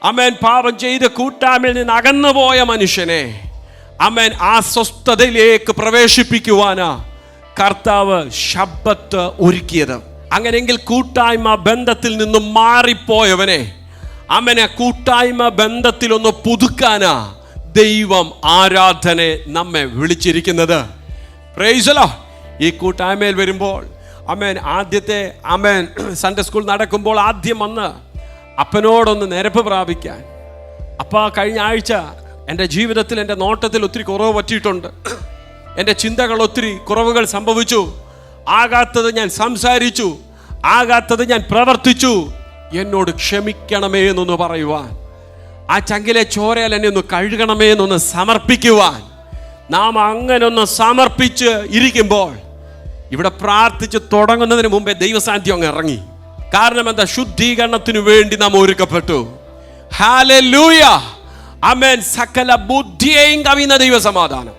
ആമേൻ, പാപം ചെയ്ത് കൂട്ടായ്മയിൽ നിന്ന് അകന്നുപോയ മനുഷ്യനെ ആമേൻ ആ സ്വസ്ഥതയിലേക്ക് പ്രവേശിപ്പിക്കുവാനാ കർത്താവ് ശബ്ബത്ത് ഒരുക്കിയത്. അങ്ങനെയെങ്കിൽ കൂട്ടായ്മ ബന്ധത്തിൽ നിന്നും മാറിപ്പോയവനെ ആമേൻ കൂട്ടായ്മ ബന്ധത്തിലൊന്ന് പുതുക്കാനാ ദൈവം ആരാധനെ നമ്മെ വിളിച്ചിരിക്കുന്നത്. Praise the Lord. ഈ കൂട്ടായ്മയിൽ വരുമ്പോൾ ആമേൻ ആദ്യത്തെ ആമേൻ സൺഡേ സ്കൂൾ നടക്കുമ്പോൾ ആദ്യം വന്ന് അപ്പനോടൊന്ന് നിരപ്പ് പ്രാപിക്കാൻ, അപ്പാ കഴിഞ്ഞ ആഴ്ച എൻ്റെ ജീവിതത്തിൽ എൻ്റെ നോട്ടത്തിൽ ഒത്തിരി കുറവ് പറ്റിയിട്ടുണ്ട്, എൻ്റെ ചിന്തകൾ ഒത്തിരി കുറവുകൾ സംഭവിച്ചു, ആകാത്തത് ഞാൻ സംസാരിച്ചു, ആകാത്തത് ഞാൻ പ്രവർത്തിച്ചു, എന്നോട് ക്ഷമിക്കണമേ എന്നൊന്ന് പറയുവാൻ, ആ ചങ്കിലെ ചോരയിൽ എന്നെ ഒന്ന് കഴുകണമേ എന്നൊന്ന് സമർപ്പിക്കുവാൻ, നാം അങ്ങനെ ഒന്ന് സമർപ്പിച്ച് ഇരിക്കുമ്പോൾ ഇവിടെ പ്രാർത്ഥിച്ച് തുടങ്ങുന്നതിന് മുമ്പേ ദൈവസാന്നിധ്യം അങ്ങ് ഇറങ്ങി. കാരണം എന്താ? ശുദ്ധീകരണത്തിന് വേണ്ടി നാം ഒരുക്കപ്പെട്ടു. ഹല്ലേലൂയ, ആമേൻ. സകല ബുദ്ധിയെയും കവിയുന്ന ദൈവസമാധാനം